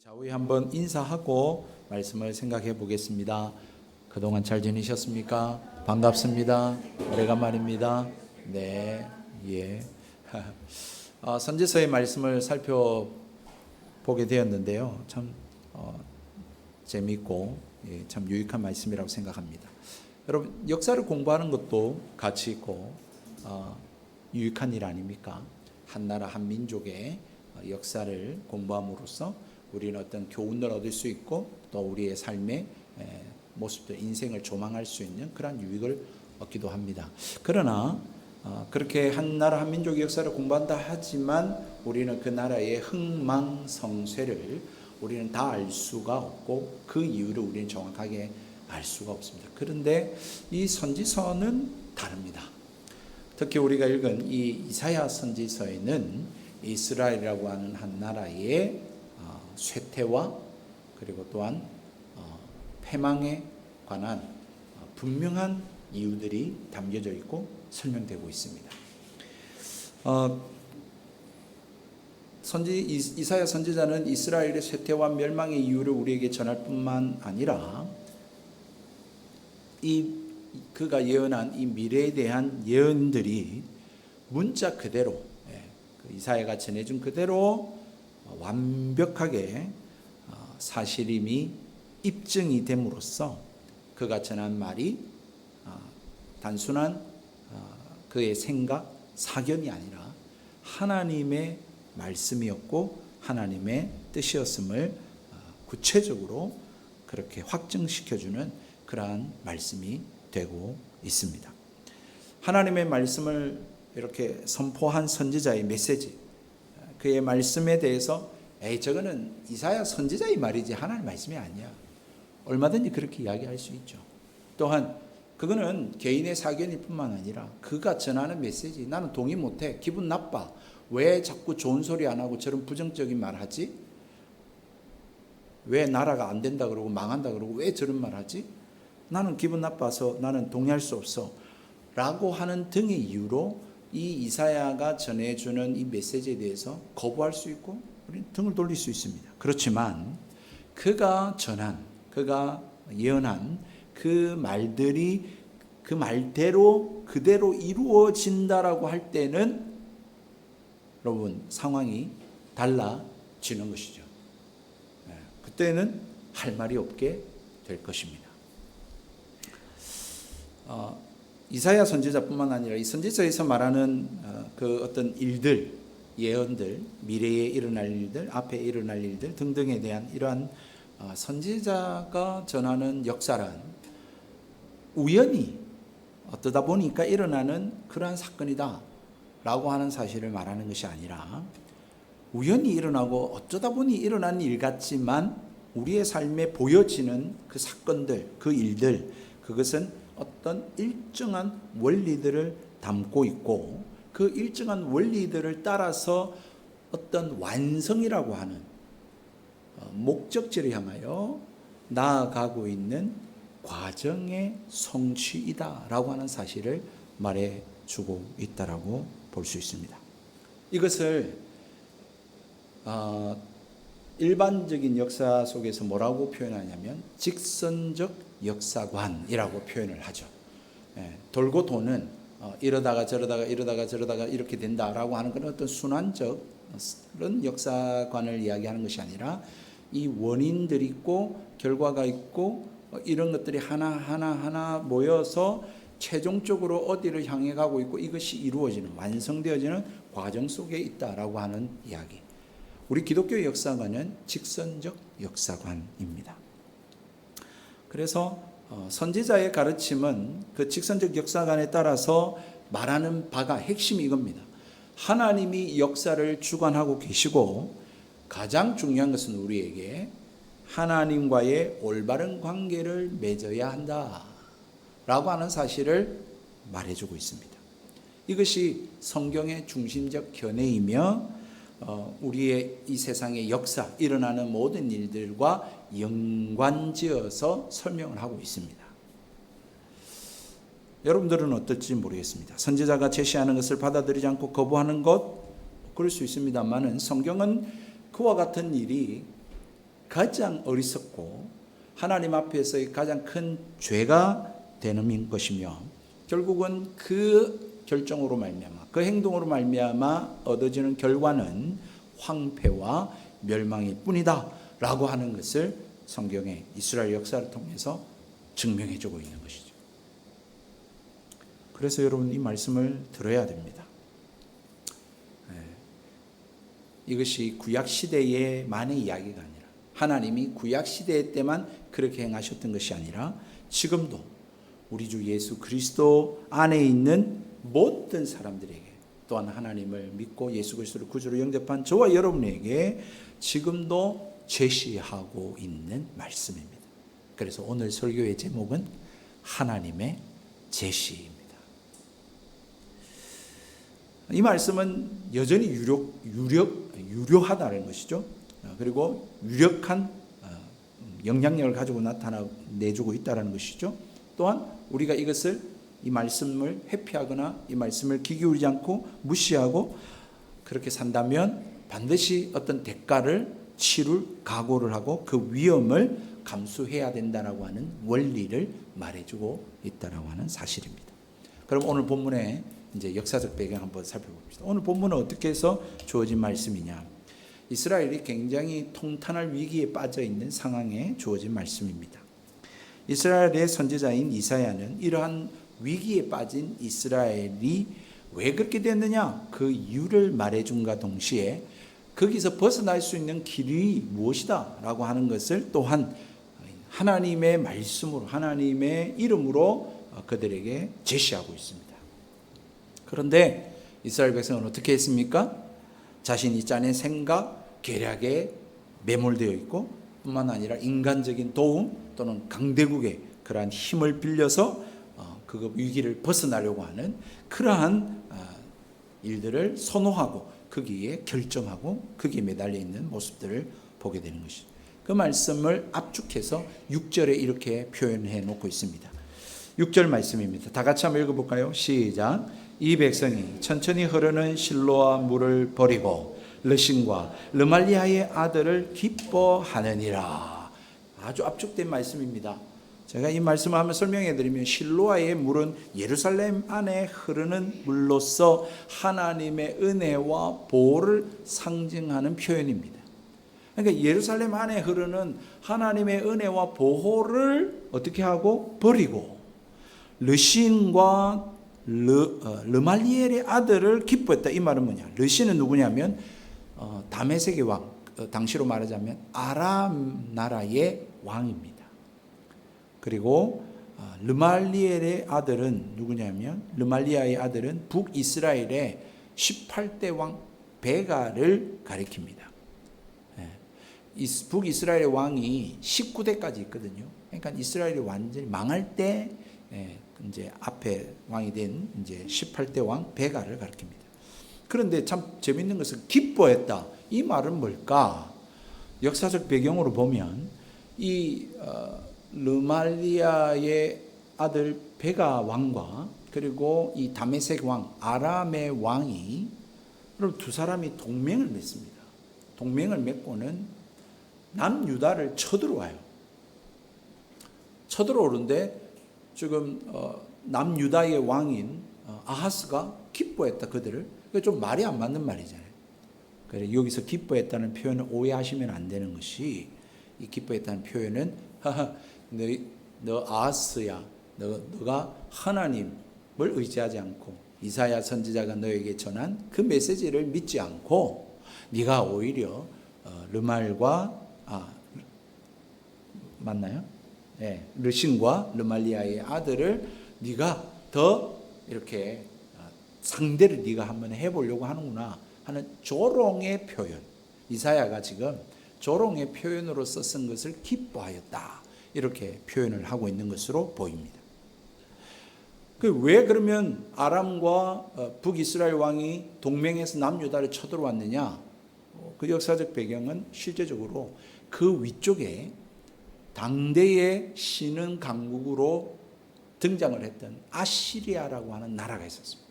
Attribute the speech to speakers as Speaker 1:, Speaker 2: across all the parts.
Speaker 1: 좌우에 한번 인사하고 말씀을 생각해 보겠습니다. 그동안 잘 지내셨습니까? 반갑습니다. 오래간만입니다. 네, 예. 선지서의 말씀을 살펴보게 되었는데요. 참 재미있고 참 유익한 말씀이라고 생각합니다. 여러분, 역사를 공부하는 것도 가치 있고 유익한 일 아닙니까? 한 나라 한 민족의 역사를 공부함으로써 우리는 어떤 교훈을 얻을 수 있고 또 우리의 삶의 모습들, 인생을 조망할 수 있는 그런 유익을 얻기도 합니다. 그러나 그렇게 한 나라 한 민족의 역사를 공부한다 하지만 우리는 그 나라의 흥망성쇠를 우리는 다 알 수가 없고 그 이유를 우리는 정확하게 알 수가 없습니다. 그런데 이 선지서는 다릅니다. 특히 우리가 읽은 이 이사야 선지서에는 이스라엘이라고 하는 한 나라의 쇠퇴와 그리고 또한 패망에 관한 분명한 이유들이 담겨져 있고 설명되고 있습니다. 이사야 선지자는 이스라엘의 쇠퇴와 멸망의 이유를 우리에게 전할 뿐만 아니라 그가 예언한 이 미래에 대한 예언들이 문자 그대로 이사야가 전해준 그대로 완벽하게 사실임이 입증이 됨으로써 그가 전한 말이 단순한 그의 생각, 사견이 아니라 하나님의 말씀이었고 하나님의 뜻이었음을 구체적으로 그렇게 확증시켜주는 그러한 말씀이 되고 있습니다. 하나님의 말씀을 이렇게 선포한 선지자의 메시지, 그의 말씀에 대해서 저거는 이사야 선지자의 말이지 하나님 말씀이 아니야, 얼마든지 그렇게 이야기할 수 있죠. 또한 그거는 개인의 사견일 뿐만 아니라 그가 전하는 메시지, 나는 동의 못해, 기분 나빠, 왜 자꾸 좋은 소리 안 하고 저런 부정적인 말 하지, 왜 나라가 안 된다 그러고 망한다 그러고 왜 저런 말 하지, 나는 기분 나빠서 나는 동의할 수 없어 라고 하는 등의 이유로 이 이사야가 전해주는 이 메시지에 대해서 거부할 수 있고 우리는 등을 돌릴 수 있습니다. 그렇지만 그가 전한, 그가 예언한 그 말들이 그 말대로 그대로 이루어진다라고 할 때는 여러분 상황이 달라지는 것이죠. 그때는 할 말이 없게 될 것입니다. 이사야 선지자뿐만 아니라 이 선지서에서 말하는 그 어떤 일들, 예언들, 미래에 일어날 일들, 앞에 일어날 일들 등등에 대한 이러한 선지자가 전하는 역사란 우연히 어떠다 보니까 일어나는 그러한 사건이다 라고 하는 사실을 말하는 것이 아니라 우연히 일어나고 어쩌다 보니 일어난 일 같지만 우리의 삶에 보여지는 그 사건들, 그 일들, 그것은 어떤 일정한 원리들을 담고 있고 그 일정한 원리들을 따라서 어떤 완성이라고 하는 목적지를 향하여 나아가고 있는 과정의 성취이다라고 하는 사실을 말해주고 있다라고 볼 수 있습니다. 이것을 일반적인 역사 속에서 뭐라고 표현하냐면 직선적 역사관이라고 표현을 하죠. 돌고 도는 이러다가 저러다가 이러다가 저러다가 이렇게 된다라고 하는 그런 어떤 순환적 그런 역사관을 이야기하는 것이 아니라 이 원인들이 있고 결과가 있고 이런 것들이 하나 모여서 최종적으로 어디를 향해 가고 있고 이것이 이루어지는, 완성되어지는 과정 속에 있다라고 하는 이야기. 우리 기독교의 역사관은 직선적 역사관입니다. 그래서 선지자의 가르침은 그 직선적 역사관에 따라서 말하는 바가 핵심이 이겁니다. 하나님이 역사를 주관하고 계시고 가장 중요한 것은 우리에게 하나님과의 올바른 관계를 맺어야 한다라고 하는 사실을 말해주고 있습니다. 이것이 성경의 중심적 견해이며 우리의 이 세상의 역사, 일어나는 모든 일들과 연관지어서 설명을 하고 있습니다. 여러분들은 어떨지 모르겠습니다. 선지자가 제시하는 것을 받아들이지 않고 거부하는 것, 그럴 수 있습니다만은 성경은 그와 같은 일이 가장 어리석고 하나님 앞에서의 가장 큰 죄가 되는 것이며, 결국은 그 결정으로 말미암아, 그 행동으로 말미암아 얻어지는 결과는 황폐와 멸망일 뿐이다 라고 하는 것을 성경의 이스라엘 역사를 통해서 증명해 주고 있는 것이죠. 그래서 여러분, 이 말씀을 들어야 됩니다. 이것이 구약시대의만의 이야기가 아니라, 하나님이 구약시대 때만 그렇게 행하셨던 것이 아니라 지금도 우리 주 예수 그리스도 안에 있는 모든 사람들에게, 또한 하나님을 믿고 예수 그리스도를 구주로 영접한 저와 여러분에게 지금도 제시하고 있는 말씀입니다. 그래서 오늘 설교의 제목은 하나님의 제시입니다. 이 말씀은 여전히 유료하다는 것이죠. 그리고 유력한 영향력을 가지고 내주고 있다는 것이죠. 또한 우리가 이 말씀을 회피하거나 이 말씀을 귀 기울이지 않고 무시하고 그렇게 산다면 반드시 어떤 대가를 치룰 각오를 하고 그 위험을 감수해야 된다라고 하는 원리를 말해주고 있다라고 하는 사실입니다. 그럼 오늘 본문의 이제 역사적 배경 한번 살펴봅시다. 오늘 본문은 어떻게 해서 주어진 말씀이냐? 이스라엘이 굉장히 통탄할 위기에 빠져 있는 상황에 주어진 말씀입니다. 이스라엘의 선지자인 이사야는 이러한 위기에 빠진 이스라엘이 왜 그렇게 됐느냐, 그 이유를 말해준과 동시에 거기서 벗어날 수 있는 길이 무엇이다 라고 하는 것을 또한 하나님의 말씀으로, 하나님의 이름으로 그들에게 제시하고 있습니다. 그런데 이스라엘 백성은 어떻게 했습니까? 자신이 짜낸 생각, 계략에 매몰되어 있고, 뿐만 아니라 인간적인 도움 또는 강대국의 그러한 힘을 빌려서 그 위기를 벗어나려고 하는 그러한 일들을 선호하고 거기에 결정하고 거기에 매달려 있는 모습들을 보게 되는 것이죠. 그 말씀을 압축해서 6절에 이렇게 표현해 놓고 있습니다. 6절 말씀입니다. 다 같이 한번 읽어볼까요? 시작. 이 백성이 천천히 흐르는 실로아 물을 버리고 르신과 르말리아의 아들을 기뻐하느니라. 아주 압축된 말씀입니다. 제가 이 말씀을 한번 설명해 드리면, 실로아의 물은 예루살렘 안에 흐르는 물로서 하나님의 은혜와 보호를 상징하는 표현입니다. 그러니까 예루살렘 안에 흐르는 하나님의 은혜와 보호를 어떻게 하고 버리고, 르신과 르말리엘의 아들을 기뻐했다. 이 말은 뭐냐? 르신은 누구냐면 다메섹의 왕, 당시로 말하자면 아람 나라의 왕입니다. 그리고 르말리엘의 아들은 누구냐면, 르말리아의 아들은 북이스라엘의 18대 왕 베가를 가리킵니다. 북이스라엘의 왕이 19대까지 있거든요. 그러니까 이스라엘이 완전히 망할 때 이제 앞에 왕이 된 이제 18대 왕 베가를 가리킵니다. 그런데 참 재밌는 것은 기뻐했다. 이 말은 뭘까? 역사적 배경으로 보면 이 르말리아의 아들 베가 왕과 그리고 이 다메섹 왕 아람의 왕이, 여러분, 두 사람이 동맹을 맺습니다. 동맹을 맺고는 남유다를 쳐들어와요. 쳐들어오는데 지금 남유다의 왕인 아하스가 기뻐했다, 그들을. 좀 말이 안 맞는 말이잖아요. 그래, 여기서 기뻐했다는 표현을 오해하시면 안 되는 것이, 이 기뻐했다는 표현은 너 아하스야, 너가 하나님을 의지하지 않고 이사야 선지자가 너에게 전한 그 메시지를 믿지 않고 네가 오히려 르말과 맞나요? 네, 르신과 르말리아의 아들을 네가 더 이렇게 상대를 네가 한번 해보려고 하는구나 하는 조롱의 표현. 이사야가 지금 조롱의 표현으로서 쓴 것을 기뻐하였다, 이렇게 표현을 하고 있는 것으로 보입니다. 왜 그러면 아람과 북이스라엘 왕이 동맹해서 남유다를 쳐들어왔느냐? 그 역사적 배경은 실제적으로 그 위쪽에 당대의 신흥 강국으로 등장을 했던 아시리아라고 하는 나라가 있었습니다.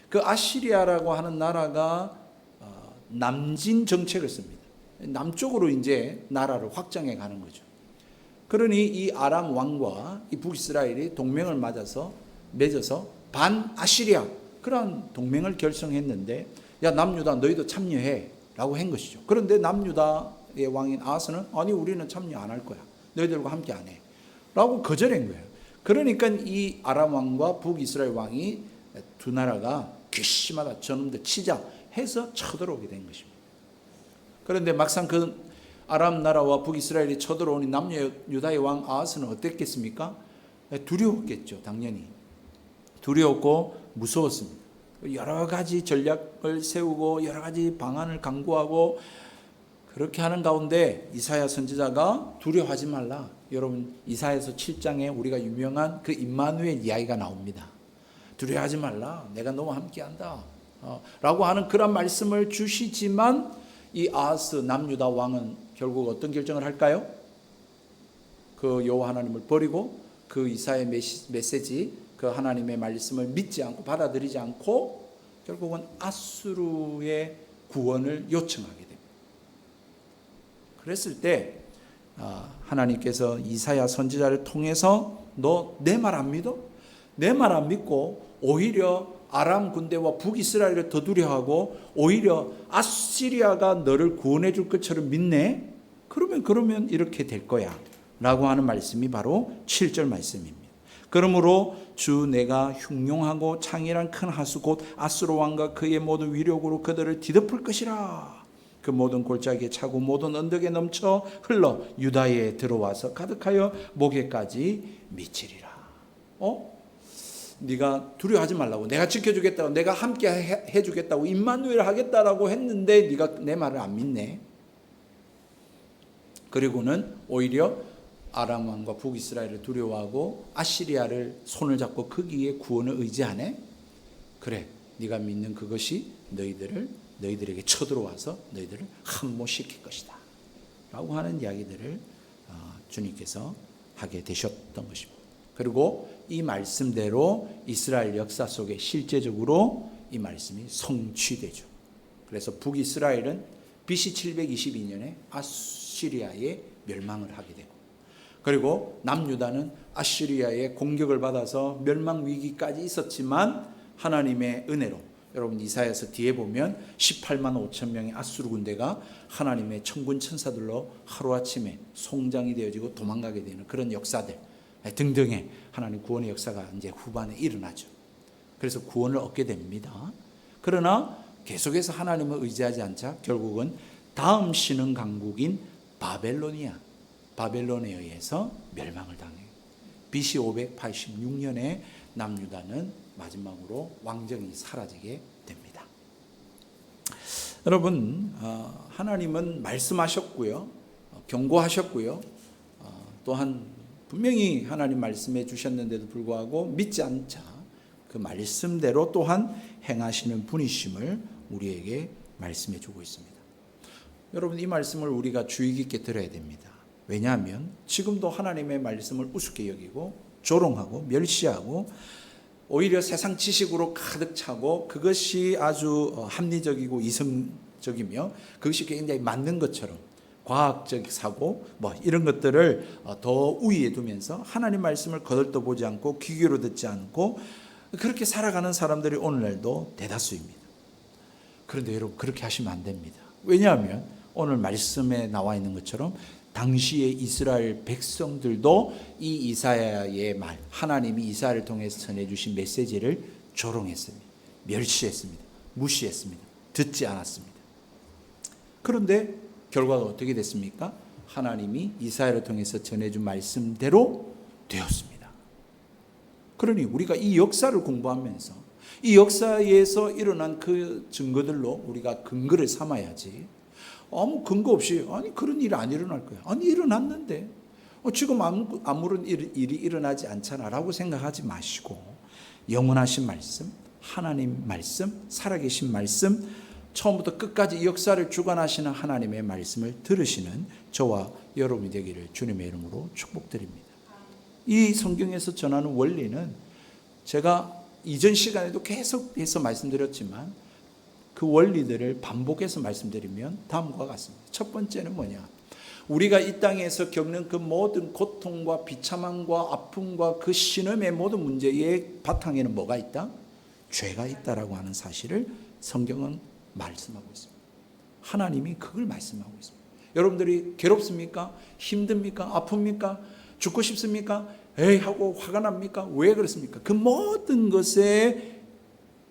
Speaker 1: 그 아시리아라고 하는 나라가 남진 정책을 씁니다. 남쪽으로 이제 나라를 확장해 가는 거죠. 그러니 이 아람 왕과 이 북이스라엘이 동맹을 맺어서 반아시리아 그런 동맹을 결성했는데, 야 남유다 너희도 참여해 라고 한 것이죠. 그런데 남유다의 왕인 아하스는 아니 우리는 참여 안 할 거야, 너희들과 함께 안 해 라고 거절한 거예요. 그러니까 이 아람 왕과 북이스라엘 왕이 두 나라가 괘씸하다, 저놈들 치자 해서 쳐들어오게 된 것입니다. 그런데 막상 그 아람 나라와 북이스라엘이 쳐들어오니 남유다의 왕 아하스는 어땠겠습니까? 두려웠겠죠. 당연히 두려웠고 무서웠습니다. 여러 가지 전략을 세우고 여러 가지 방안을 강구하고 그렇게 하는 가운데 이사야 선지자가 두려워하지 말라. 여러분 이사야서 7장에 우리가 유명한 그 임마누엘 이야기가 나옵니다. 두려워하지 말라, 내가 너와 함께한다 라고 하는 그런 말씀을 주시지만, 이 아하스 남유다 왕은 결국 어떤 결정을 할까요? 그 여호와 하나님을 버리고 그 이사야의 메시지, 그 하나님의 말씀을 믿지 않고 받아들이지 않고 결국은 아수르의 구원을 요청하게 됩니다. 그랬을 때 하나님께서 이사야 선지자를 통해서 너 내 말 안 믿어? 내 말 안 믿고 오히려 아람 군대와 북이스라엘을 더 두려워하고 오히려 아시리아가 너를 구원해 줄 것처럼 믿네? 그러면 이렇게 될 거야 라고 하는 말씀이 바로 7절 말씀입니다. 그러므로 주 내가 흉용하고 창이란 큰 하수 곧 아수르 왕과 그의 모든 위력으로 그들을 뒤덮을 것이라. 그 모든 골짜기에 차고 모든 언덕에 넘쳐 흘러 유다에 들어와서 가득하여 목에까지 미치리라. 네가 두려워하지 말라고, 내가 지켜주겠다고, 내가 함께 해주겠다고, 임마누엘 하겠다라고 했는데 네가 내 말을 안 믿네. 그리고는 오히려 아람 왕과 북이스라엘을 두려워하고 아시리아를 손을 잡고 거기에 구원을 의지하네. 그래, 네가 믿는 그것이 너희들에게 쳐들어와서 너희들을 함몰시킬 것이다 라고 하는 이야기들을 주님께서 하게 되셨던 것입니다. 그리고 이 말씀대로 이스라엘 역사 속에 실제적으로 이 말씀이 성취되죠. 그래서 북이스라엘은 BC 722년에 아시리아의 멸망을 하게 되고, 그리고 남유다는 아시리아의 공격을 받아서 멸망 위기까지 있었지만 하나님의 은혜로, 여러분 이사야서 뒤에 보면 18만 5천 명의 아수르 군대가 하나님의 천군 천사들로 하루아침에 송장이 되어지고 도망가게 되는 그런 역사들 등등의 하나님 구원의 역사가 이제 후반에 일어나죠. 그래서 구원을 얻게 됩니다. 그러나 계속해서 하나님을 의지하지 않자 결국은 다음 신흥 강국인 바벨론에 의해서 멸망을 당해요. BC 586년에 남유다는 마지막으로 왕정이 사라지게 됩니다. 여러분, 하나님은 말씀하셨고요, 경고하셨고요, 또한 분명히 하나님 말씀해 주셨는데도 불구하고 믿지 않자 그 말씀대로 또한 행하시는 분이심을 우리에게 말씀해 주고 있습니다. 여러분, 이 말씀을 우리가 주의 깊게 들어야 됩니다. 왜냐하면 지금도 하나님의 말씀을 우습게 여기고 조롱하고 멸시하고 오히려 세상 지식으로 가득 차고 그것이 아주 합리적이고 이성적이며 그것이 굉장히 맞는 것처럼 과학적 사고 이런 것들을 더 우위에 두면서 하나님 말씀을 거들떠보지 않고 귀 기울여 듣지 않고 그렇게 살아가는 사람들이 오늘날도 대다수입니다. 그런데 여러분, 그렇게 하시면 안 됩니다. 왜냐하면 오늘 말씀에 나와 있는 것처럼 당시의 이스라엘 백성들도 이 이사야의 말, 하나님이 이사야를 통해서 전해주신 메시지를 조롱했습니다. 멸시했습니다. 무시했습니다. 듣지 않았습니다. 그런데 결과가 어떻게 됐습니까? 하나님이 이사야를 통해서 전해준 말씀대로 되었습니다. 그러니 우리가 이 역사를 공부하면서 이 역사에서 일어난 그 증거들로 우리가 근거를 삼아야지, 아무 근거 없이 아니 그런 일이 안 일어날 거야, 아니 일어났는데 지금 아무런 일이 일어나지 않잖아 라고 생각하지 마시고, 영원하신 말씀, 하나님 말씀, 살아계신 말씀, 처음부터 끝까지 이 역사를 주관하시는 하나님의 말씀을 들으시는 저와 여러분이 되기를 주님의 이름으로 축복드립니다. 이 성경에서 전하는 원리는 제가 이전 시간에도 계속해서 말씀드렸지만 그 원리들을 반복해서 말씀드리면 다음과 같습니다. 첫 번째는 뭐냐? 우리가 이 땅에서 겪는 그 모든 고통과 비참함과 아픔과 그 신음의 모든 문제의 바탕에는 뭐가 있다? 죄가 있다라고 하는 사실을 성경은 말씀하고 있습니다. 하나님이 그걸 말씀하고 있습니다. 여러분들이 괴롭습니까? 힘듭니까? 아픕니까? 죽고 싶습니까? 에이 하고 화가 납니까? 왜 그렇습니까? 그 모든 것의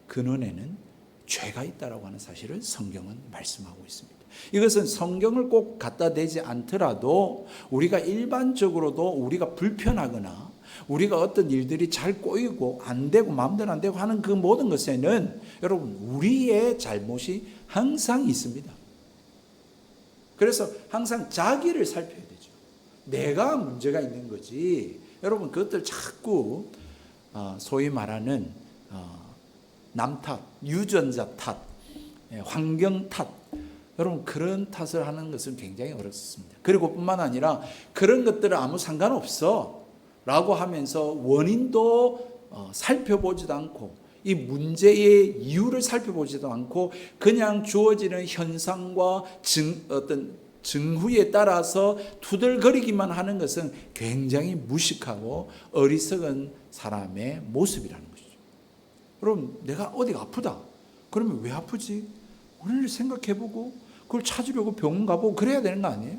Speaker 1: 근원에는 죄가 있다라고 하는 사실을 성경은 말씀하고 있습니다. 이것은 성경을 꼭 갖다 대지 않더라도 우리가 일반적으로도 우리가 불편하거나 우리가 어떤 일들이 잘 꼬이고 안 되고 마음대로 안 되고 하는 그 모든 것에는 여러분 우리의 잘못이 항상 있습니다. 그래서 항상 자기를 살펴야 되죠. 내가 문제가 있는 거지. 여러분 그것들 자꾸 소위 말하는 남 탓, 유전자 탓, 환경 탓, 여러분 그런 탓을 하는 것은 굉장히 어렵습니다. 그리고 뿐만 아니라 그런 것들은 아무 상관없어 라고 하면서 원인도 살펴보지도 않고 이 문제의 이유를 살펴보지도 않고 그냥 주어지는 현상과 어떤 증후에 따라서 투덜거리기만 하는 것은 굉장히 무식하고 어리석은 사람의 모습이라는 것이죠. 여러분 내가 어디가 아프다. 그러면 왜 아프지? 원인을 생각해보고 그걸 찾으려고 병원 가보고 그래야 되는 거 아니에요?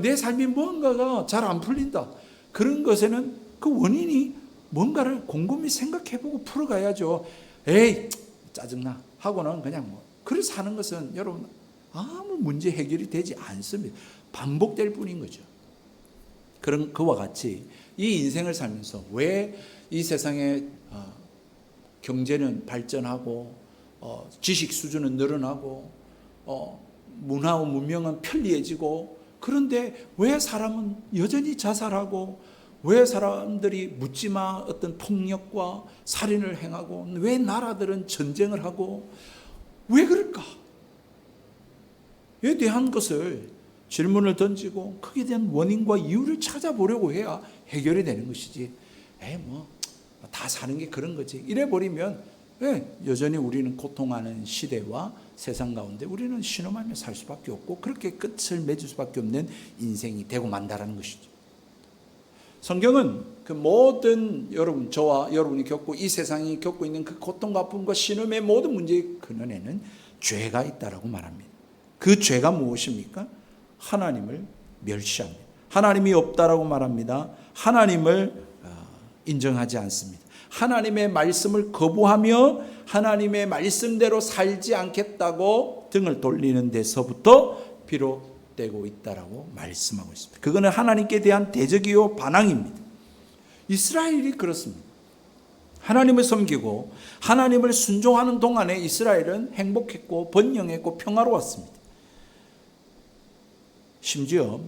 Speaker 1: 내 삶이 뭔가가 잘 안 풀린다. 그런 것에는 그 원인이 뭔가를 곰곰이 생각해보고 풀어가야죠. 에이 짜증나 하고는 그냥 그래서 사는 것은 여러분 아무 문제 해결이 되지 않습니다. 반복될 뿐인 거죠. 그런 그와 같이 이 인생을 살면서 왜 이 세상에 경제는 발전하고 지식 수준은 늘어나고 문화와 문명은 편리해지고 그런데 왜 사람은 여전히 자살하고 왜 사람들이 묻지마 어떤 폭력과 살인을 행하고 왜 나라들은 전쟁을 하고 왜 그럴까? 에 대한 것을 질문을 던지고 거기에 대한 원인과 이유를 찾아보려고 해야 해결이 되는 것이지. 다 사는 게 그런 거지. 이래 버리면 여전히 우리는 고통하는 시대와 세상 가운데 우리는 신음하며 살 수밖에 없고 그렇게 끝을 맺을 수밖에 없는 인생이 되고 만다라는 것이죠. 성경은 그 모든 저와 여러분이 겪고 이 세상이 겪고 있는 그 고통과 아픔과 신음의 모든 문제의 근원에는 죄가 있다라고 말합니다. 그 죄가 무엇입니까? 하나님을 멸시합니다. 하나님이 없다라고 말합니다. 하나님을 인정하지 않습니다. 하나님의 말씀을 거부하며 하나님의 말씀대로 살지 않겠다고 등을 돌리는 데서부터 비롯되고 있다라고 말씀하고 있습니다. 그거는 하나님께 대한 대적이요 반항입니다. 이스라엘이 그렇습니다. 하나님을 섬기고 하나님을 순종하는 동안에 이스라엘은 행복했고 번영했고 평화로웠습니다. 심지어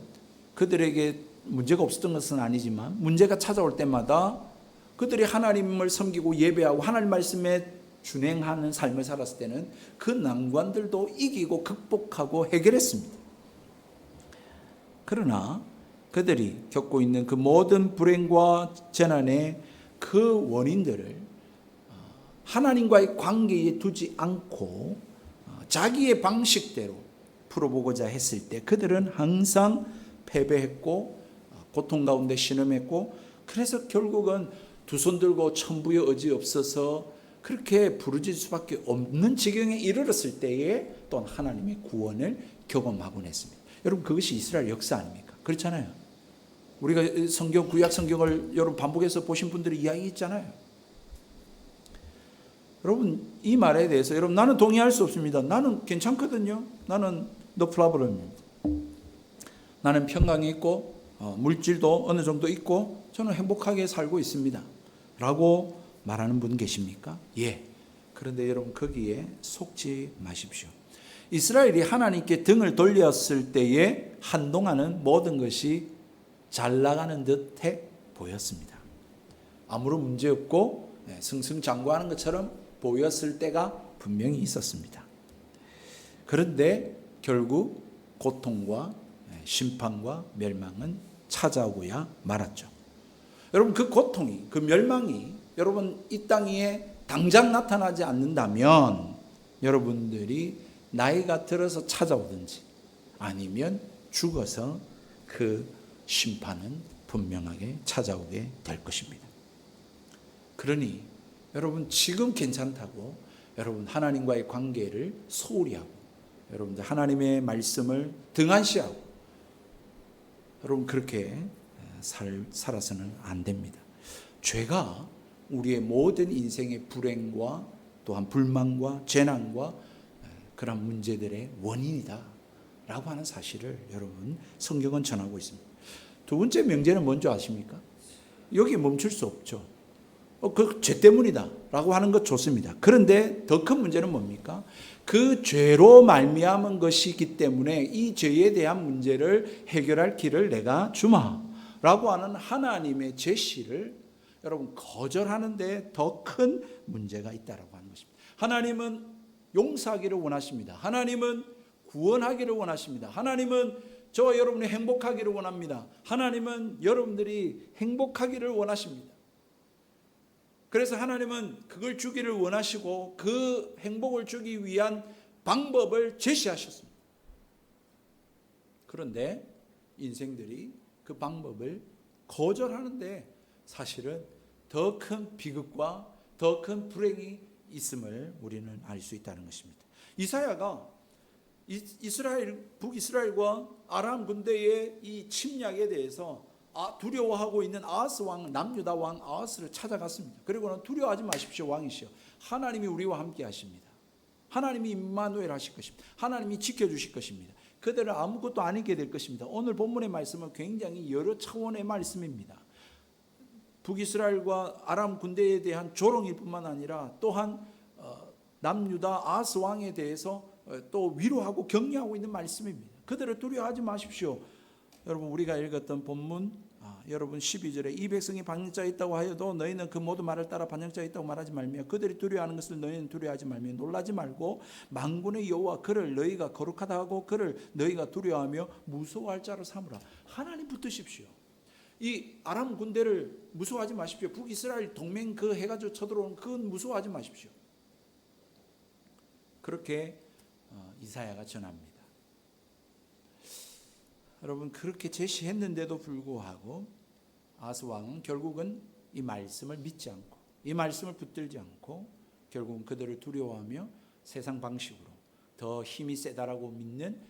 Speaker 1: 그들에게 문제가 없었던 것은 아니지만 문제가 찾아올 때마다 그들이 하나님을 섬기고 예배하고 하나님 말씀에 준행하는 삶을 살았을 때는 그 난관들도 이기고 극복하고 해결했습니다. 그러나 그들이 겪고 있는 그 모든 불행과 재난의 그 원인들을 하나님과의 관계에 두지 않고 자기의 방식대로 풀어보고자 했을 때 그들은 항상 패배했고 고통 가운데 신음했고 그래서 결국은 두 손 들고 천부의 의지 없어서 그렇게 부르짖을 수밖에 없는 지경에 이르렀을 때에 또 하나님의 구원을 경험하곤 했습니다. 여러분 그것이 이스라엘 역사 아닙니까? 그렇잖아요. 우리가 성경 구약 성경을 여러분 반복해서 보신 분들이 이야기 있잖아요. 여러분 이 말에 대해서 여러분 나는 동의할 수 없습니다. 나는 괜찮거든요. 나는 no problem입니다. 나는 평강이 있고 물질도 어느 정도 있고 저는 행복하게 살고 있습니다. 라고 말하는 분 계십니까? 예. 그런데 여러분 거기에 속지 마십시오. 이스라엘이 하나님께 등을 돌렸을 때에 한동안은 모든 것이 잘 나가는 듯해 보였습니다. 아무런 문제 없고 승승장구하는 것처럼 보였을 때가 분명히 있었습니다. 그런데 결국 고통과 심판과 멸망은 찾아오고야 말았죠. 여러분 그 고통이 그 멸망이 여러분 이 땅 위에 당장 나타나지 않는다면 여러분들이 나이가 들어서 찾아오든지 아니면 죽어서 그 심판은 분명하게 찾아오게 될 것입니다. 그러니 여러분 지금 괜찮다고 여러분 하나님과의 관계를 소홀히 하고 여러분들 하나님의 말씀을 등한시하고 여러분 그렇게 살아서는 안 됩니다. 죄가 우리의 모든 인생의 불행과 또한 불만과 재난과 그런 문제들의 원인이다 라고 하는 사실을 여러분 성경은 전하고 있습니다. 두 번째 명제는 뭔지 아십니까? 여기에 멈출 수 없죠. 그 죄 때문이다 라고 하는 것 좋습니다. 그런데 더 큰 문제는 뭡니까? 그 죄로 말미암은 것이기 때문에 이 죄에 대한 문제를 해결할 길을 내가 주마 라고 하는 하나님의 제시를 여러분 거절하는데 더 큰 문제가 있다라고 하는 것입니다. 하나님은 용서하기를 원하십니다. 하나님은 구원하기를 원하십니다. 하나님은 저와 여러분이 행복하기를 원합니다. 하나님은 여러분들이 행복하기를 원하십니다. 그래서 하나님은 그걸 주기를 원하시고 그 행복을 주기 위한 방법을 제시하셨습니다. 그런데 인생들이 그 방법을 거절하는데 사실은 더 큰 비극과 더 큰 불행이 있음을 우리는 알 수 있다는 것입니다. 이사야가 북이스라엘과 아람 군대의 이 침략에 대해서 두려워하고 있는 아하스 왕, 남유다 왕 아하스를 찾아갔습니다. 그리고는 두려워하지 마십시오 왕이시여, 하나님이 우리와 함께 하십니다. 하나님이 임마누엘 하실 것입니다. 하나님이 지켜주실 것입니다. 그들은 아무것도 아니게 될 것입니다. 오늘 본문의 말씀은 굉장히 여러 차원의 말씀입니다. 북이스라엘과 아람 군대에 대한 조롱일 뿐만 아니라 또한 남유다 아하스 왕에 대해서 또 위로하고 격려하고 있는 말씀입니다. 그들을 두려워하지 마십시오. 여러분 우리가 읽었던 본문 여러분 12절에 이 백성이 반역자가 있다고 하여도 너희는 그 모든 말을 따라 반역자가 있다고 말하지 말며 그들이 두려워하는 것을 너희는 두려워하지 말며 놀라지 말고 만군의 여호와 그를 너희가 거룩하다 하고 그를 너희가 두려워하며 무서워할 자로 삼으라. 하나님 붙드십시오. 이 아람 군대를 무서워하지 마십시오. 북이스라엘 동맹 그 해가지고 쳐들어오는 그건 무서워하지 마십시오. 그렇게 이사야가 전합니다. 여러분 그렇게 제시했는데도 불구하고 아하스 왕은 결국은 이 말씀을 믿지 않고 이 말씀을 붙들지 않고 결국은 그들을 두려워하며 세상 방식으로 더 힘이 세다라고 믿는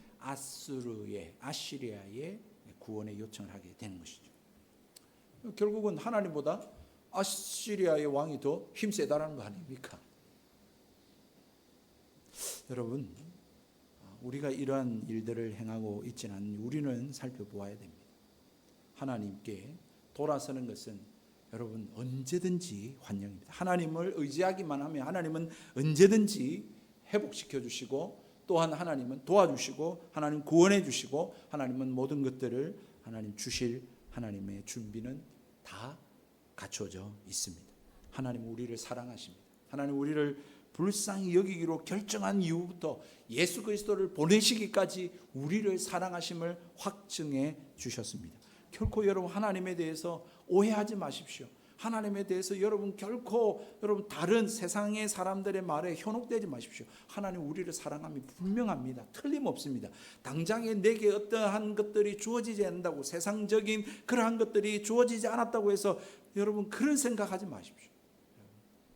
Speaker 1: 아시리아의 구원의 요청을 하게 되는 것이죠. 결국은 하나님보다 아시리아의 왕이 더 힘세다라는 거 아닙니까? 여러분 우리가 이러한 일들을 행하고 있지는 않으니 우리는 살펴보아야 됩니다. 하나님께 돌아서는 것은 여러분 언제든지 환영입니다. 하나님을 의지하기만 하면 하나님은 언제든지 회복시켜 주시고 또한 하나님은 도와주시고 하나님 구원해 주시고 하나님은 모든 것들을 하나님 주실 하나님의 준비는 다 갖춰져 있습니다. 하나님 우리를 사랑하십니다. 하나님 우리를 불쌍히 여기기로 결정한 이후부터 예수 그리스도를 보내시기까지 우리를 사랑하심을 확증해 주셨습니다. 결코 여러분 하나님에 대해서 오해하지 마십시오. 하나님에 대해서 여러분 결코 여러분 다른 세상의 사람들의 말에 현혹되지 마십시오. 하나님 우리를 사랑함이 분명합니다. 틀림없습니다. 당장에 내게 어떠한 것들이 주어지지 않는다고 세상적인 그러한 것들이 주어지지 않았다고 해서 여러분 그런 생각하지 마십시오.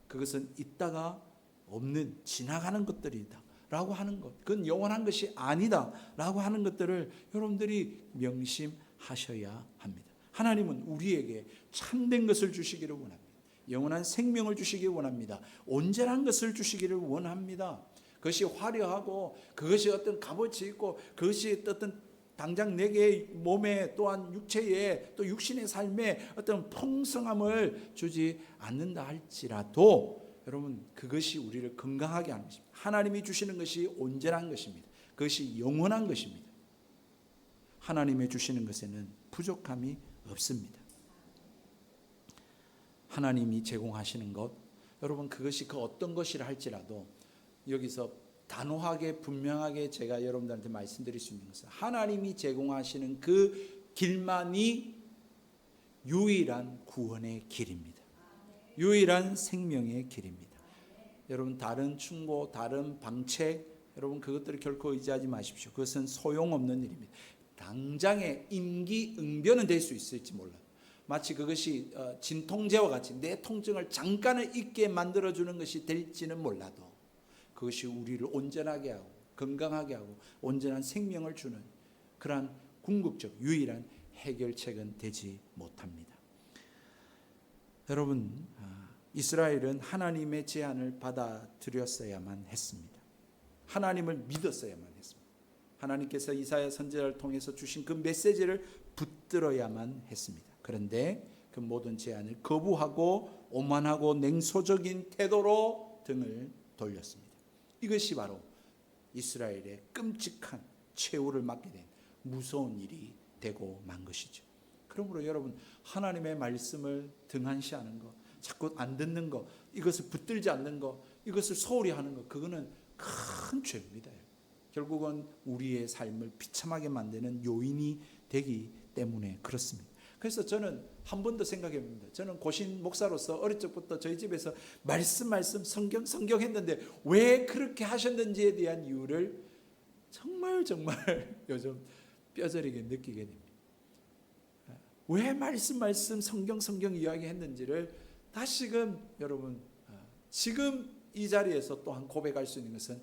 Speaker 1: 그것은 있다가 없는 지나가는 것들이다 라고 하는 것, 그건 영원한 것이 아니다 라고 하는 것들을 여러분들이 명심하셔야 합니다. 하나님은 우리에게 참된 것을 주시기를 원합니다. 영원한 생명을 주시기를 원합니다. 온전한 것을 주시기를 원합니다. 그것이 화려하고 그것이 어떤 값어치 있고 그것이 어떤 당장 내게 몸에 또한 육체에 또 육신의 삶에 어떤 풍성함을 주지 않는다 할지라도 여러분 그것이 우리를 건강하게 하는 것입니다. 하나님이 주시는 것이 온전한 것입니다. 그것이 영원한 것입니다. 하나님이 주시는 것에는 부족함이 없습니다. 하나님이 제공하시는 것 여러분 그것이 그 어떤 것이라 할지라도 여기서 단호하게 분명하게 제가 여러분들한테 말씀드릴 수 있는 것은 하나님이 제공하시는 그 길만이 유일한 구원의 길입니다. 유일한 생명의 길입니다. 여러분 다른 충고, 다른 방책, 여러분 그것들을 결코 의지하지 마십시오. 그것은 소용없는 일입니다. 당장의 임기응변은 될 수 있을지 몰라요. 마치 그것이 진통제와 같이 내 통증을 잠깐은 잊게 만들어주는 것이 될지는 몰라도 그것이 우리를 온전하게 하고 건강하게 하고 온전한 생명을 주는 그러한 궁극적 유일한 해결책은 되지 못합니다. 여러분, 이스라엘은 하나님의 제안을 받아들였어야만 했습니다. 하나님을 믿었어야만 했습니다. 하나님께서 이사야 선지자를 통해서 주신 그 메시지를 붙들어야만 했습니다. 그런데 그 모든 제안을 거부하고 오만하고 냉소적인 태도로 등을 돌렸습니다. 이것이 바로 이스라엘의 끔찍한 최후를 맞게 된 무서운 일이 되고 만 것이죠. 그러므로 여러분, 하나님의 말씀을 등한시하는 것, 자꾸 안 듣는 것, 이것을 붙들지 않는 것, 이것을 소홀히 하는 것, 그거는 큰 죄입니다. 결국은 우리의 삶을 비참하게 만드는 요인이 되기 때문에 그렇습니다. 그래서 저는 한 번 더 생각해 봅니다. 저는 고신 목사로서 어릴 적부터 저희 집에서 말씀 성경 했는데 왜 그렇게 하셨는지에 대한 이유를 정말 요즘 뼈저리게 느끼게 됩니다. 왜 말씀 성경 이야기했는지를 다시금 여러분 지금 이 자리에서 또한 고백할 수 있는 것은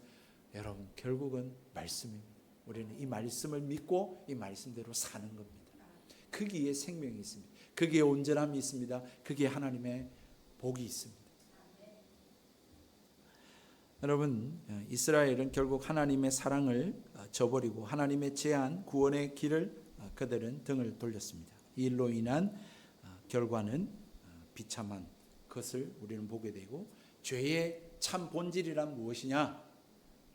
Speaker 1: 여러분 결국은 말씀입니다. 우리는 이 말씀을 믿고 이 말씀대로 사는 겁니다. 거기에 생명이 있습니다. 거기에 온전함이 있습니다. 거기에 하나님의 복이 있습니다. 여러분, 이스라엘은 결국 하나님의 사랑을 저버리고 하나님의 제안, 구원의 길을 그들은 등을 돌렸습니다. 이 일로 인한 결과는 비참한 것을 우리는 보게 되고 죄의 참 본질이란 무엇이냐?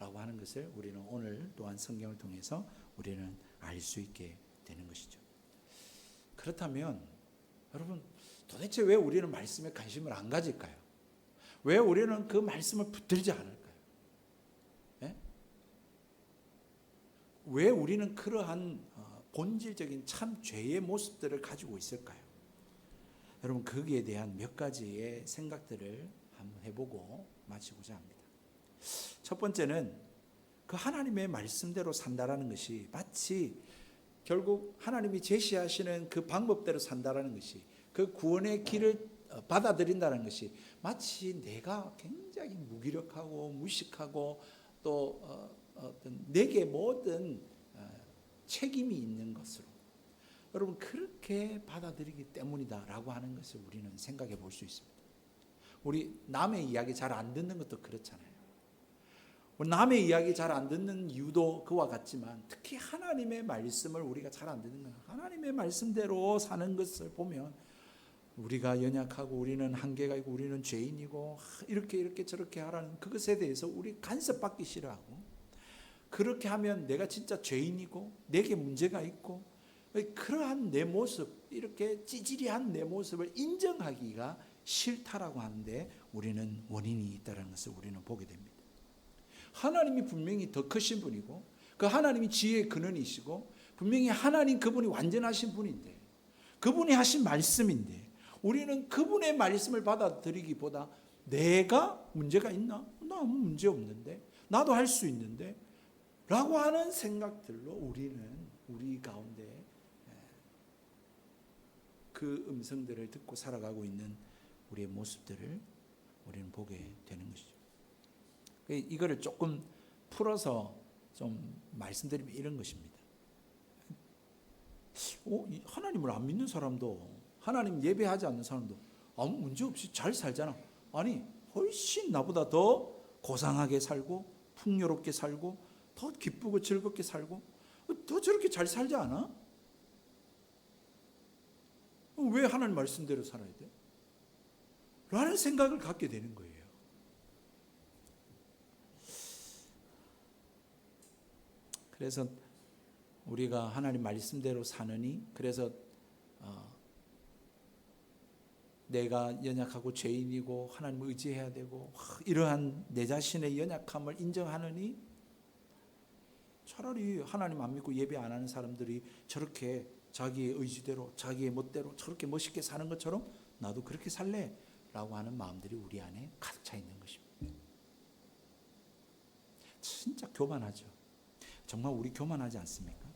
Speaker 1: 라고 하는 것을 우리는 오늘 또한 성경을 통해서 우리는 알 수 있게 되는 것이죠. 그렇다면 여러분 도대체 왜 우리는 말씀에 관심을 안 가질까요? 왜 우리는 그 말씀을 붙들지 않을까요? 예? 왜 우리는 그러한 본질적인 참 죄의 모습들을 가지고 있을까요? 여러분 거기에 대한 몇 가지의 생각들을 한번 해보고 마치고자 합니다. 첫 번째는 그 하나님의 말씀대로 산다라는 것이 마치 결국 하나님이 제시하시는 그 방법대로 산다라는 것이 그 구원의 길을 받아들인다는 것이 마치 내가 굉장히 무기력하고 무식하고 또 어떤 내게 모든 책임이 있는 것으로 여러분 그렇게 받아들이기 때문이다라고 하는 것을 우리는 생각해 볼 수 있습니다. 우리 남의 이야기 잘 안 듣는 것도 그렇잖아요. 남의 이야기 잘 안 듣는 이유도 그와 같지만 특히 하나님의 말씀을 우리가 잘 안 듣는 거예요. 하나님의 말씀대로 사는 것을 보면 우리가 연약하고 우리는 한계가 있고 우리는 죄인이고 이렇게 저렇게 하라는 그것에 대해서 우리 간섭받기 싫어하고 그렇게 하면 내가 진짜 죄인이고 내게 문제가 있고 그러한 내 모습 이렇게 찌질이한 내 모습을 인정하기가 싫다라고 하는데 우리는 원인이 있다는 것을 우리는 보게 됩니다. 하나님이 분명히 더 크신 분이고 그 하나님이 지혜의 근원이시고 분명히 하나님 그분이 완전하신 분인데 그분이 하신 말씀인데 우리는 그분의 말씀을 받아들이기보다 내가 문제가 있나? 나 아무 문제 없는데 나도 할 수 있는데 라고 하는 생각들로 우리는 우리 가운데 그 음성들을 듣고 살아가고 있는 우리의 모습들을 우리는 보게 되는 것이죠. 이거를 조금 풀어서 좀 말씀드리면 이런 것입니다. 하나님을 안 믿는 사람도 하나님 예배하지 않는 사람도 아무 문제 없이 잘 살잖아. 아니 훨씬 나보다 더 고상하게 살고 풍요롭게 살고 더 기쁘고 즐겁게 살고 더 저렇게 잘 살지 않아? 왜 하나님 말씀대로 살아야 돼? 라는 생각을 갖게 되는 거예요. 그래서 우리가 하나님 말씀대로 사느니 그래서 내가 연약하고 죄인이고 하나님을 의지해야 되고 이러한 내 자신의 연약함을 인정하느니 차라리 하나님 안 믿고 예배 안 하는 사람들이 저렇게 자기의 의지대로 자기의 멋대로 저렇게 멋있게 사는 것처럼 나도 그렇게 살래 라고 하는 마음들이 우리 안에 가득 차 있는 것입니다. 진짜 교만하죠. 정말 우리 교만하지 않습니까?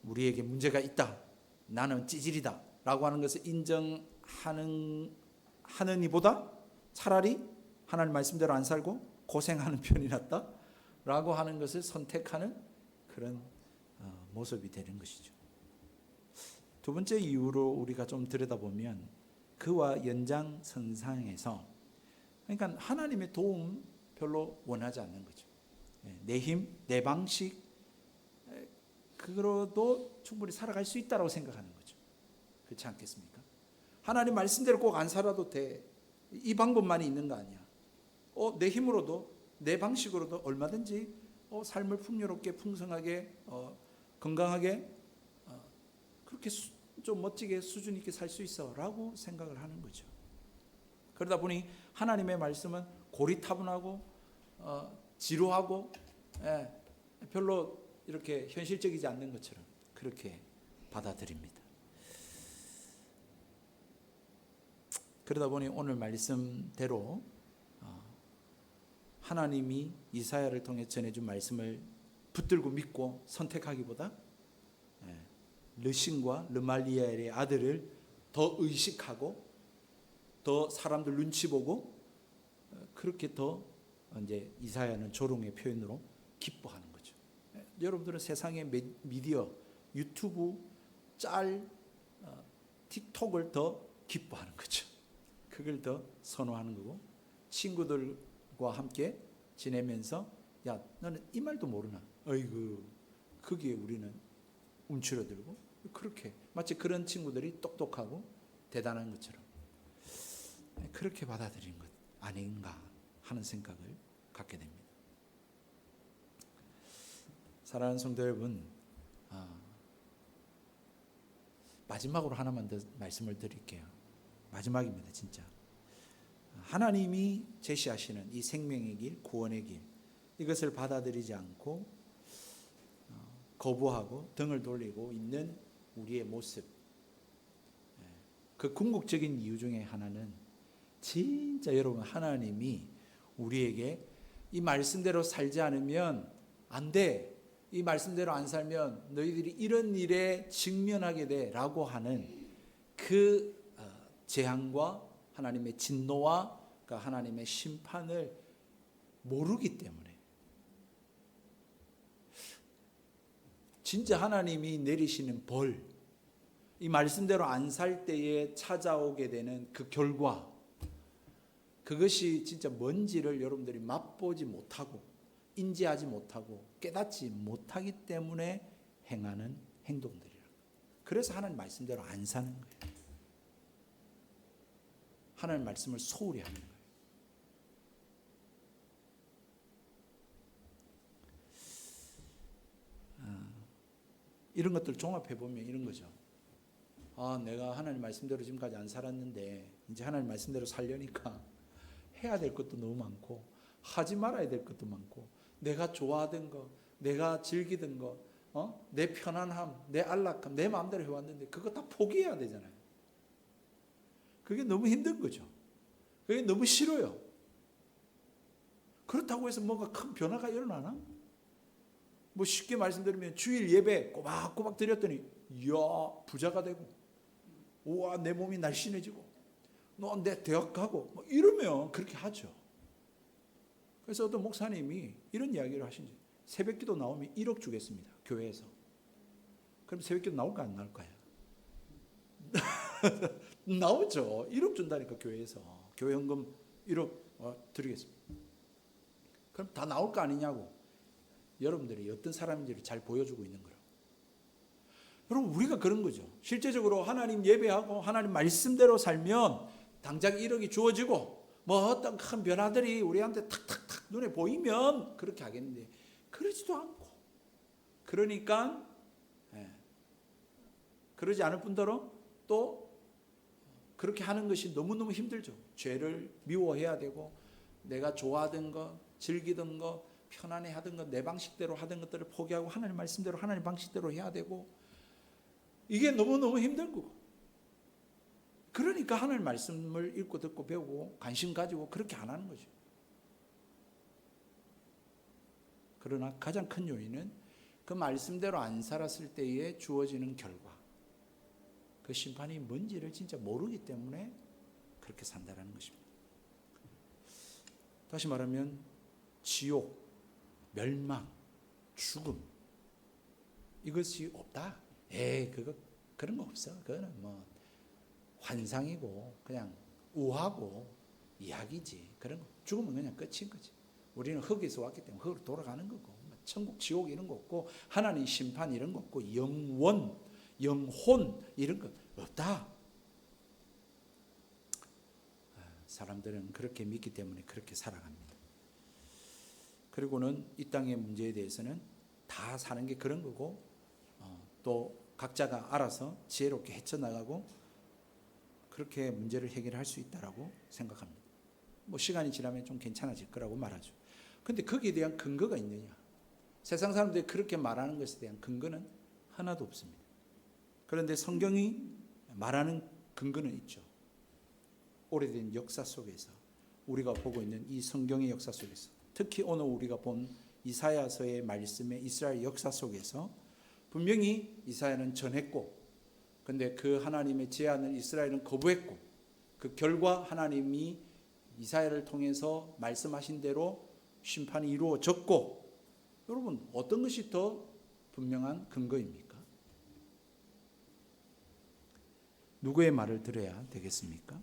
Speaker 1: 우리에게 문제가 있다. 나는 찌질이다. 라고 하는 것을 인정하는 이보다 차라리 하나님 말씀대로 안 살고 고생하는 편이 낫다. 라고 하는 것을 선택하는 그런 모습이 되는 것이죠. 두 번째 이유로 우리가 좀 들여다보면 그와 연장선상에서 그러니까 하나님의 도움 별로 원하지 않는 거죠. 내 힘, 내 방식 그거로도 충분히 살아갈 수 있다고 생각하는 거죠. 그렇지 않겠습니까? 하나님 말씀대로 꼭 안 살아도 돼. 이 방법만이 있는 거 아니야. 내 힘으로도 내 방식으로도 얼마든지 삶을 풍요롭게 풍성하게 건강하게 그렇게 좀 멋지게 수준 있게 살 수 있어 라고 생각을 하는 거죠. 그러다 보니 하나님의 말씀은 고리타분하고 지루하고 별로 이렇게 현실적이지 않는 것처럼 그렇게 받아들입니다. 그러다 보니 오늘 말씀대로 하나님이 이사야를 통해 전해준 말씀을 붙들고 믿고 선택하기보다 르신과 르말리엘의 아들을 더 의식하고 더 사람들 눈치 보고 그렇게 더 이제 이사야는 조롱의 표현으로 기뻐하는 거죠. 여러분들은 세상의 미디어, 유튜브, 짤, 틱톡을 더 기뻐하는 거죠. 그걸 더 선호하는 거고 친구들과 함께 지내면서 야 너는 이 말도 모르나? 어이구 거기에 우리는 움츠러들고 그렇게 마치 그런 친구들이 똑똑하고 대단한 것처럼 그렇게 받아들이는 것 아닌가 하는 생각을 갖게 됩니다. 사랑하는 성도 여러분, 마지막으로 하나만 더 말씀을 드릴게요. 마지막입니다, 진짜. 하나님이 제시하시는 이 생명의 길, 구원의 길, 이것을 받아들이지 않고 거부하고 등을 돌리고 있는 우리의 모습, 그 궁극적인 이유 중에 하나는 진짜 여러분 하나님이 우리에게 이 말씀대로 살지 않으면 안 돼. 이 말씀대로 안 살면 너희들이 이런 일에 직면하게 돼 라고 하는 그 재앙과 하나님의 진노와 하나님의 심판을 모르기 때문에 진짜 하나님이 내리시는 벌, 이 말씀대로 안 살 때에 찾아오게 되는 그 결과, 그것이 진짜 뭔지를 여러분들이 맛보지 못하고 인지하지 못하고 깨닫지 못하기 때문에 행하는 행동들이라. 그래서 하나님 말씀대로 안 사는 거예요. 하나님 말씀을 소홀히 하는 거예요. 이런 것들 종합해 보면 이런 거죠. 내가 하나님 말씀대로 지금까지 안 살았는데 이제 하나님 말씀대로 살려니까 해야 될 것도 너무 많고 하지 말아야 될 것도 많고 내가 좋아하던 거, 내가 즐기던 거, 내 편안함, 내 안락함, 내 마음대로 해왔는데 그거 다 포기해야 되잖아요. 그게 너무 힘든 거죠. 그게 너무 싫어요. 그렇다고 해서 뭔가 큰 변화가 일어나나? 뭐 쉽게 말씀드리면 주일 예배 꼬박꼬박 드렸더니 이야 부자가 되고 우와 내 몸이 날씬해지고 너 내 대학 가고 뭐 이러면 그렇게 하죠. 그래서 어떤 목사님이 이런 이야기를 하신지 새벽기도 나오면 1억 주겠습니다. 교회에서. 그럼 새벽기도 나올까 안 나올까요? 나오죠. 1억 준다니까 교회에서. 교회 헌금 1억 드리겠습니다. 그럼 다 나올 거 아니냐고. 여러분들이 어떤 사람인지를 잘 보여주고 있는 거라고. 여러분 우리가 그런 거죠. 실제적으로 하나님 예배하고 하나님 말씀대로 살면 당장 1억이 주어지고 뭐 어떤 큰 변화들이 우리한테 탁탁탁 눈에 보이면 그렇게 하겠는데 그러지도 않고 그러니까 그러지 않을 뿐더러 또 그렇게 하는 것이 너무너무 힘들죠. 죄를 미워해야 되고 내가 좋아하던 거 즐기던 거 편안해하던 것 내 방식대로 하던 것들을 포기하고 하나님 말씀대로 하나님 방식대로 해야 되고 이게 너무너무 힘든 거고 그러니까 하나님 말씀을 읽고 듣고 배우고 관심 가지고 그렇게 안 하는 거죠. 그러나 가장 큰 요인은 그 말씀대로 안 살았을 때에 주어지는 결과, 그 심판이 뭔지를 진짜 모르기 때문에 그렇게 산다라는 것입니다. 다시 말하면 지옥, 멸망, 죽음, 이것이 없다. 그런 거 없어. 그거는 뭐 환상이고 그냥 우하고 이야기지. 그런 거. 죽으면 그냥 끝인 거지. 우리는 흙에서 왔기 때문에 흙으로 돌아가는 거고, 천국, 지옥 이런 거 없고, 하나님 심판 이런 거 없고, 영원, 영혼 이런 거 없다. 사람들은 그렇게 믿기 때문에 그렇게 살아갑니다. 그리고는 이 땅의 문제에 대해서는 다 사는 게 그런 거고, 또 각자가 알아서 지혜롭게 헤쳐나가고 그렇게 문제를 해결할 수 있다라고 생각합니다. 뭐 시간이 지나면 좀 괜찮아질 거라고 말하죠. 근데 거기에 대한 근거가 있느냐? 세상 사람들이 그렇게 말하는 것에 대한 근거는 하나도 없습니다. 그런데 성경이 말하는 근거는 있죠. 오래된 역사 속에서 우리가 보고 있는 이 성경의 역사 속에서, 특히 오늘 우리가 본 이사야서의 말씀의 이스라엘 역사 속에서 분명히 이사야는 전했고, 근데 그 하나님의 제안을 이스라엘은 거부했고, 그 결과 하나님이 이사야를 통해서 말씀하신 대로 심판이 이루어졌고, 여러분 어떤 것이 더 분명한 근거입니까? 누구의 말을 들어야 되겠습니까?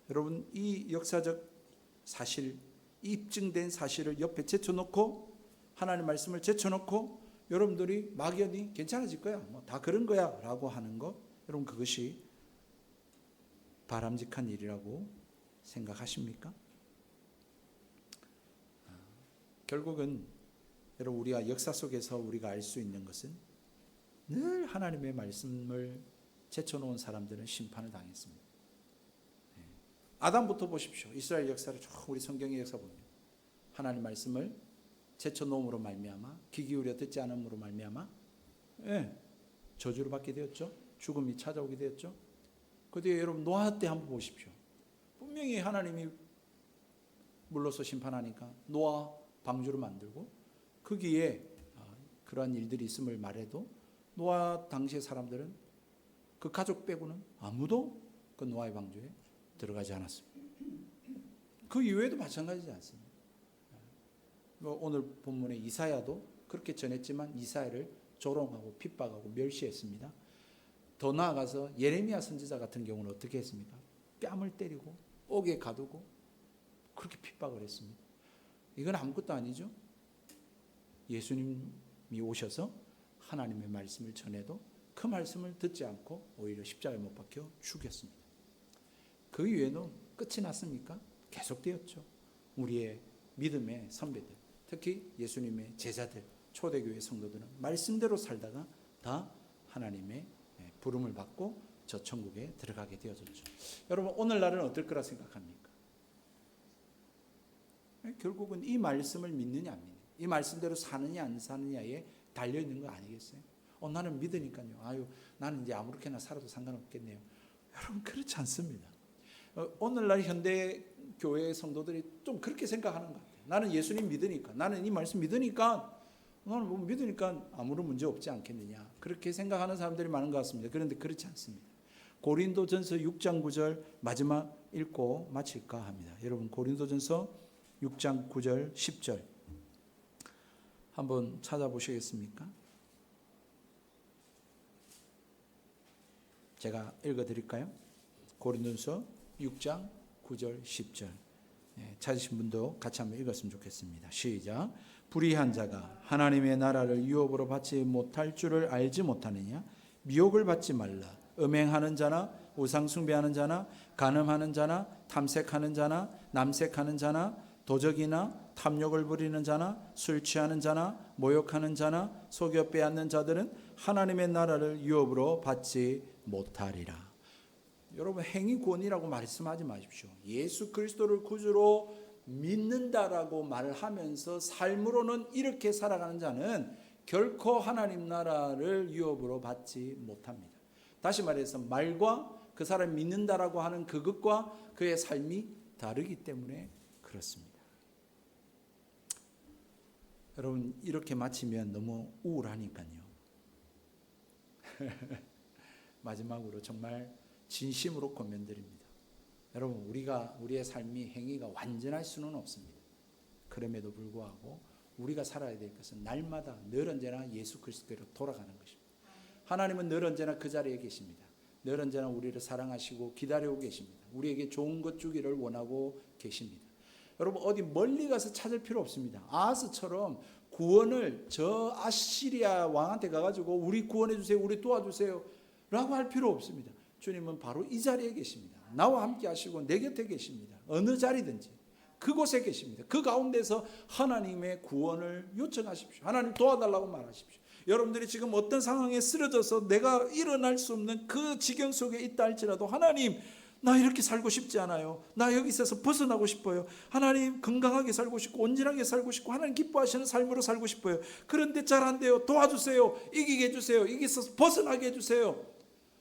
Speaker 1: 여러분, 이 역사적 사실, 입증된 사실을 옆에 제쳐놓고, 하나님의 말씀을 제쳐놓고 여러분들이 막연히 괜찮아질 거야, 뭐 다 그런 거야 라고 하는 것, 여러분 그것이 바람직한 일이라고 생각하십니까? 결국은 여러분, 우리가 역사 속에서 우리가 알 수 있는 것은 늘 하나님의 말씀을 제쳐놓은 사람들은 심판을 당했습니다. 아담부터 보십시오. 이스라엘 역사를 쭉 우리 성경의 역사 보면 하나님 말씀을 제쳐놓음으로 말미암아, 귀 기울여 듣지 않음으로 말미암아 저주를 받게 되었죠. 죽음이 찾아오게 되었죠. 그 뒤에 여러분 노아 때 한번 보십시오. 분명히 하나님이 물러서 심판하니까 노아 방주를 만들고 거기에 그러한 일들이 있음을 말해도 노아 당시의 사람들은 그 가족 빼고는 아무도 그 노아의 방주에 들어가지 않았습니다. 그 이외에도 마찬가지지 않습니다. 오늘 본문의 이사야도 그렇게 전했지만 이사야를 조롱하고 핍박하고 멸시했습니다. 더 나아가서 예레미야 선지자 같은 경우는 어떻게 했습니까? 뺨을 때리고 옥에 가두고 그렇게 핍박을 했습니다. 이건 아무것도 아니죠. 예수님이 오셔서 하나님의 말씀을 전해도 그 말씀을 듣지 않고 오히려 십자가에 못 박혀 죽였습니다. 그 이후에는 끝이 났습니까? 계속되었죠. 우리의 믿음의 선배들, 특히 예수님의 제자들, 초대교회 성도들은 말씀대로 살다가 다 하나님의 부름을 받고 저 천국에 들어가게 되어졌죠. 여러분, 오늘날은 어떨 거라 생각합니까? 결국은 이 말씀을 믿느냐 안 믿느냐, 이 말씀대로 사느냐 안 사느냐에 달려있는 거 아니겠어요? 나는 믿으니까요, 나는 이제 아무렇게나 살아도 상관없겠네요. 여러분, 그렇지 않습니다. 오늘날 현대 교회 성도들이 좀 그렇게 생각하는 것 같아요. 나는 예수님 믿으니까, 나는 이 말씀 믿으니까, 나는 뭐 믿으니까 아무런 문제 없지 않겠느냐, 그렇게 생각하는 사람들이 많은 것 같습니다. 그런데 그렇지 않습니다. 고린도전서 6장 9절 마지막 읽고 마칠까 합니다. 여러분, 고린도전서 6장 9절 10절 한번 찾아보시겠습니까? 제가 읽어드릴까요? 고린도전서 6장 9절 10절 찾으신 분도 같이 한번 읽었으면 좋겠습니다. 시작. 불의한 자가 하나님의 나라를 유업으로 받지 못할 줄을 알지 못하느냐? 미혹을 받지 말라. 음행하는 자나 우상 숭배하는 자나 간음하는 자나 탐색하는 자나 남색하는 자나 도적이나 탐욕을 부리는 자나 술 취하는 자나 모욕하는 자나 속여 빼앗는 자들은 하나님의 나라를 유업으로 받지 못하리라. 여러분, 행위 구원이라고 말씀하지 마십시오. 예수 그리스도를 구주로 믿는다라고 말을 하면서 삶으로는 이렇게 살아가는 자는 결코 하나님 나라를 유업으로 받지 못합니다. 다시 말해서 말과 그 사람이 믿는다라고 하는 그것과 그의 삶이 다르기 때문에 그렇습니다. 여러분 이렇게 마치면 너무 우울하니까요. 마지막으로 정말 진심으로 권면드립니다. 여러분 우리의 삶이 행위가 완전할 수는 없습니다. 그럼에도 불구하고 우리가 살아야 될 것은 날마다 늘 언제나 예수 그리스도로 돌아가는 것입니다. 하나님은 늘 언제나 그 자리에 계십니다. 늘 언제나 우리를 사랑하시고 기다리고 계십니다. 우리에게 좋은 것 주기를 원하고 계십니다. 여러분 어디 멀리 가서 찾을 필요 없습니다. 아하스처럼 구원을 저 아시리아 왕한테 가가지고 우리 구원해 주세요, 우리 도와주세요 라고 할 필요 없습니다. 주님은 바로 이 자리에 계십니다. 나와 함께 하시고 내 곁에 계십니다. 어느 자리든지 그곳에 계십니다. 그 가운데서 하나님의 구원을 요청하십시오. 하나님 도와달라고 말하십시오. 여러분들이 지금 어떤 상황에 쓰러져서 내가 일어날 수 없는 그 지경 속에 있다 할지라도 하나님 나 이렇게 살고 싶지 않아요. 나 여기 있어서 벗어나고 싶어요. 하나님 건강하게 살고 싶고 온전하게 살고 싶고 하나님 기뻐하시는 삶으로 살고 싶어요. 그런데 잘 안 돼요. 도와주세요. 이기게 해주세요. 이기서 벗어나게 해주세요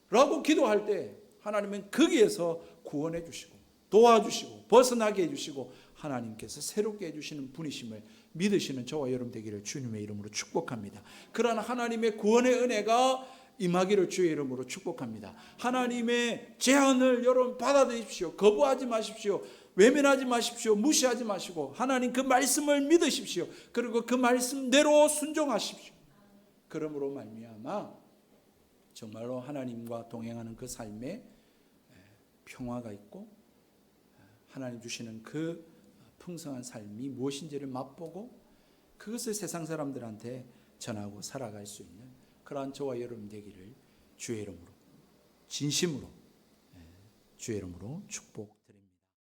Speaker 1: 라고 기도할 때 하나님은 거기에서 구원해 주시고 도와주시고 벗어나게 해주시고 하나님께서 새롭게 해주시는 분이심을 믿으시는 저와 여러분 되기를 주님의 이름으로 축복합니다. 그러나 하나님의 구원의 은혜가 임하기를 주의 이름으로 축복합니다. 하나님의 제안을 여러분 받아들이십시오. 거부하지 마십시오. 외면하지 마십시오. 무시하지 마시고 하나님 그 말씀을 믿으십시오. 그리고 그 말씀대로 순종하십시오. 그러므로 말미암아 정말로 하나님과 동행하는 그 삶에 평화가 있고 하나님 주시는 그 풍성한 삶이 무엇인지를 맛보고 그것을 세상 사람들한테 전하고 살아갈 수 있는 그러한 저와 여러분 되기를 주의 이름으로 진심으로 주의 이름으로 축복